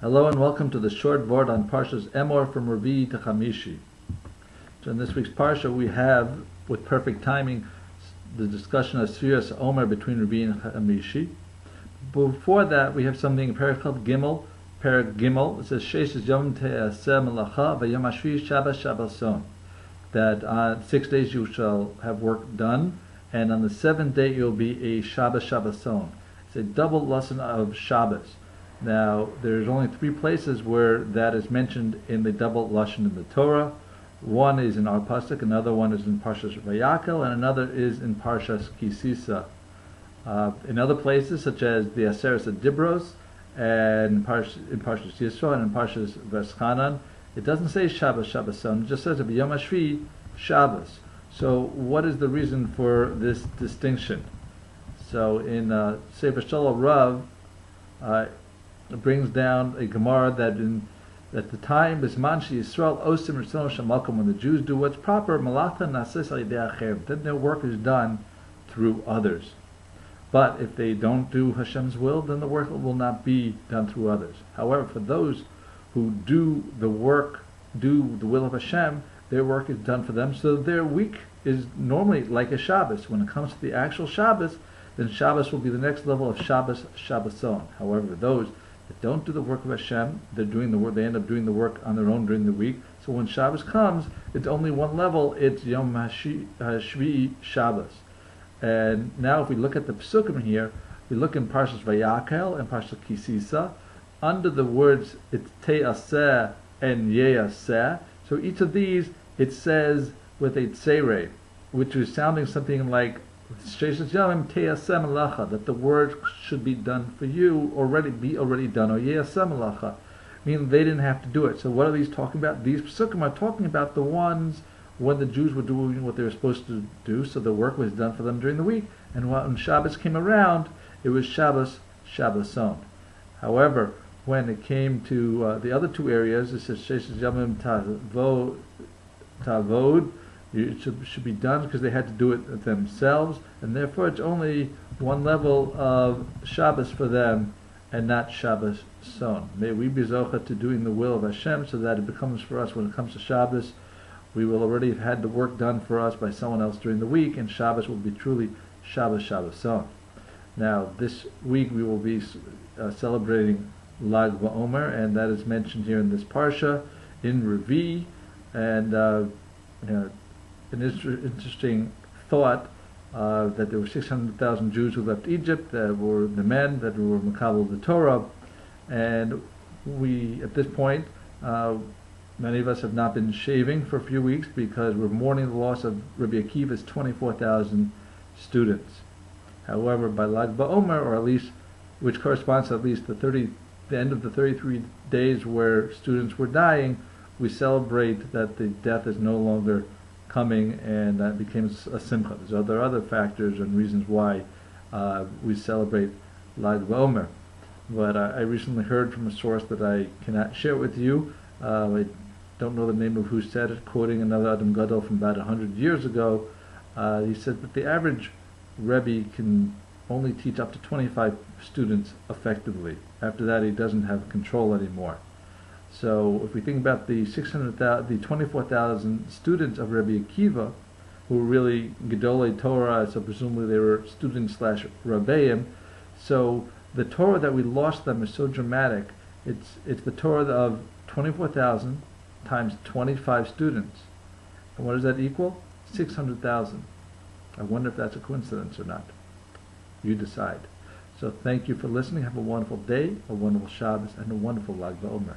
Hello and welcome to the short Vort on Parshas Emor from Revii to Chamishi. So in this week's Parsha we have, with perfect timing, the discussion of Shabbos Omer between Revii and Chamishi. Before that we have something in Perek Gimel. It says Sheish Yom Te'aseh Melacha V'Yom Hashvi Shabbos Shabboson. That on 6 days you shall have work done, and on the 7th day you'll be a Shabbos Shabboson. It's a double lesson of Shabbos. Now, there's only 3 places where that is mentioned in the double lashon in the Torah. One is in our pasuk, another one is in Parshas Vayakel, and another is in Parshas Kisisa. In other places, such as the Aseres Adibros, and in Parshas Yisro, and in Parshas Veschanan, it doesn't say Shabbos Shabboson, it just says Yom Hashvi Shabbos. So, what is the reason for this distinction? So, in Shabbos Lag it brings down a Gemara that at the time Bisman Yisrael Osim Ritzon Shamakom, when the Jews do what's proper, Malachta Nasis Al Yidei Acher, then their work is done through others. But if they don't do Hashem's will, then the work will not be done through others. However, for those who do the will of Hashem, their work is done for them, so their week is normally like a Shabbos. When it comes to the actual Shabbos, then Shabbos will be the next level of Shabbos Shabboson. However, those that don't do the work of Hashem, they're doing the work. They end up doing the work on their own during the week. So when Shabbos comes, it's only one level. It's Yom Hashvi Shabbos. And now, if we look at the Pesukim here, we look in Parshas Vayakel and Parshas Kisisa. Under the words, it's Te'aseh and Ye'aseh. So each of these, it says with a Tseirei, which is sounding something like that the work should be done for you, be already done, or melacha, meaning they didn't have to do it. So what are these talking about? These psukim are talking about the ones when the Jews were doing what they were supposed to do, so the work was done for them during the week, and when Shabbos came around, it was Shabbos Shabboson. However, when it came to the other 2 areas, it says Sheish Yamim Tavod. It should be done because they had to do it themselves, and therefore it's only one level of Shabbos for them and not Shabbos Son. May we be zocha to doing the will of Hashem, so that it becomes for us, when it comes to Shabbos, we will already have had the work done for us by someone else during the week, and Shabbos will be truly Shabbos Shabboson. Now, this week we will be celebrating Lag B'Omer, and that is mentioned here in this Parsha, in Revii, and an interesting thought that there were 600,000 Jews who left Egypt, that were the men that were Makabel the Torah, and we, at this point, many of us have not been shaving for a few weeks because we're mourning the loss of Rabbi Akiva's 24,000 students. However, by Lag B'Omer, or at least, which corresponds to at least the end of the 33 days where students were dying, we celebrate that the death is no longer coming, and that became a simcha. There are other factors and reasons why we celebrate Lag B'Omer. But I recently heard from a source that I cannot share with you. I don't know the name of who said it, quoting another Adam Gadol from about 100 years ago. He said that the average Rebbe can only teach up to 25 students effectively. After that, he doesn't have control anymore. So if we think about the 24,000 students of Rabbi Akiva, who were really Gedolei Torah, so presumably they were students / Rabbeim, so the Torah that we lost them is so dramatic. It's the Torah of 24,000 times 25 students. And what does that equal? 600,000. I wonder if that's a coincidence or not. You decide. So thank you for listening. Have a wonderful day, a wonderful Shabbos, and a wonderful Lag B'Omer.